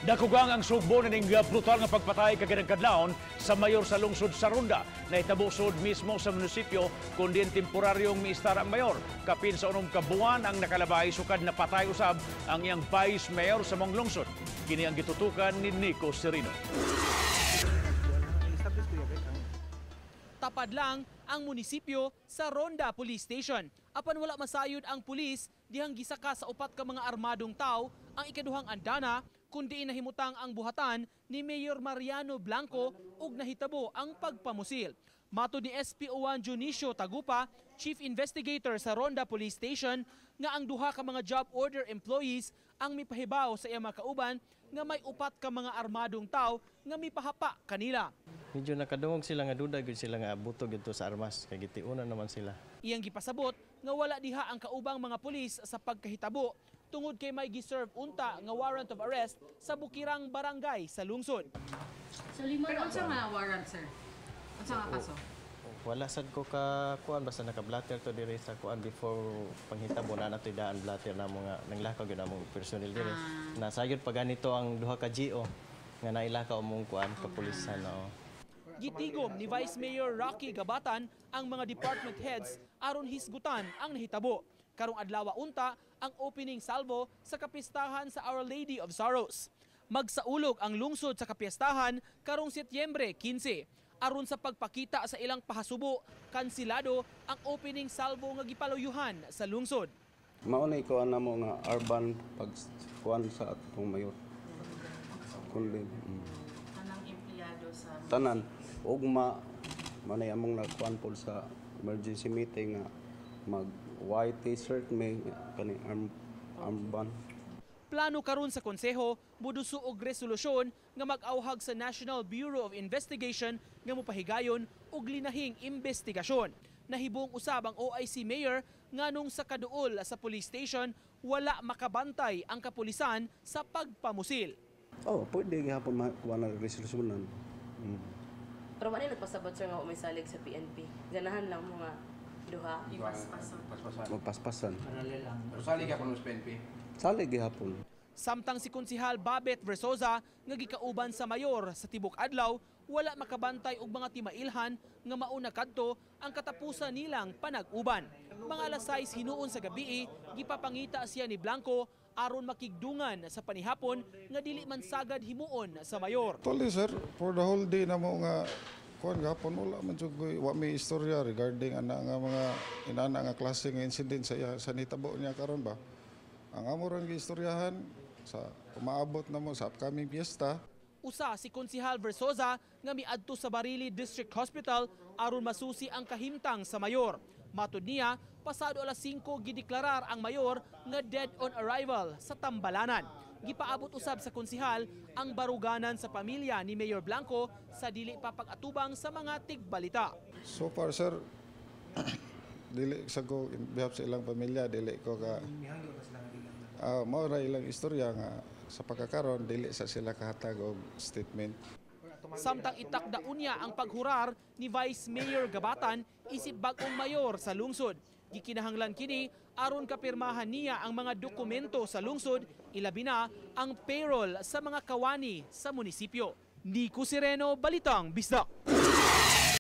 Dakugang ang sugbo ning brutal nga pagpatay kaganagkadlaon sa mayor sa lungsod sa Ronda. Naitabusod mismo sa munisipyo kundi temporaryong miistar ang mayor. Kapin sa unom ka buwan ang nakalabay sukad na patay usab ang iyang vice mayor sa mong lungsod. Kini ang gitutukan ni Nico Serino. Tapad lang ang munisipyo sa Ronda Police Station. Apan wala masayod ang pulis dihang gisaka sa upat ka mga armadong tao ang ikaduhang andana kundi nahimutang ang buhatan ni Mayor Mariano Blanco ug nahitabo ang pagpamusil. Matod ni SP01 Junicio Tagupa, Chief Investigator sa Ronda Police Station, nga ang duha ka mga job order employees ang mipahibaw sa iyang mga kauban nga may upat ka mga armadong tao nga mipahapa kanila. Medyo nakadungog sila nga duda gud sila nga butog dito sa armas kay gitiuna naman sila. Iyang gipasabot nga wala diha ang kaubang mga pulis sa pagkahitabo tungod kay may giserve unta nga warrant of arrest sa Bukirang Barangay sa lungsod. So lima pero unsa nga warrant, sir? Unsa nga kaso? Wala sad ko ka kuan basta naka-blatter to diri sa kuan before panghitabo na nato daan blatter na mga nanglakaw gyud among personnel diri. Nasayod pa ganito ang duha ka GO nga nailakaw among kuan kapulisan no. Gitigom ni Vice Mayor Rocky Gabatan ang mga department heads aron hisgutan ang nahitabo. Karong adlaw unta ang opening salvo sa kapistahan sa Our Lady of Sorrows. Magsaulog ang lungsod sa kapistahan karong Setyembre 15. Aron sa pagpakita sa ilang pahasubo, kansilado ang opening salvo nga gipaluyuhan sa lungsod. Maunay ko ana mo nga urban pagkuan sa atong mayor. Kundi tanang empleyado sa tanan ugma manay among nakuan pod sa emergency meeting nga mag white t-shirt may kani armband. Plano karon sa konseho muduso og resolusyon nga mag-awhag sa National Bureau of Investigation nga mopahigayon og linahing investigasyon. Nahibong usab ang OIC mayor nganong sa kaduol sa police station wala makabantay ang kapulisan sa pagpamusil. Oh, pwede gihapon makuha na resolusyonan. Pero man nagpasabot sir nga umisalig sa PNP. Ganahan lang mo nga duha. Magpaspasan. Pero salig gihapon sa PNP. Salig gihapon. Samtang si Konsehal Babet Versosa nga gikauban sa mayor sa tibok adlaw, wala makabantay og mga timailhan nga mauna kadto ang katapusan nilang panag-uban. Mga alas 6 hinuon sa gabi, gipapangita siya ni Blanco aron makigdungan sa panihapon nga dili man sagad himuon sa mayor. Totally sir, for the whole day na mo nga kuan gapon wala man jud wa may istorya regarding ana nga mga inana nga klase nga incident sa nitabo niya karon ba. Ang amo ron giistoryahan sa umaabot na mo sa upcoming fiesta. Usa si Konsehal Versosa nga miadto sa Barili District Hospital aron masusi ang kahimtang sa mayor. Matud niya, pasado alas 5 gideklarar ang mayor nga dead on arrival sa Tambalanan. Gipaabot usab sa konsehal ang baruganan sa pamilya ni Mayor Blanco sa dili pa pag-atubang sa mga tigbalita. So far sir, dili sa ko in behalf sa ilang pamilya, dili ko ka mao ra ilang istorya nga sa pagkakaron dili sa sila kahatag og statement. Samtang itakda unya ang paghurar ni Vice Mayor Gabatan isip bag-ong mayor sa lungsod. Gikinahanglan kini aron kapirmahan niya ang mga dokumento sa lungsod, ilabi na ang payroll sa mga kawani sa munisipyo. Nico Sereno, Balitang Bisdak.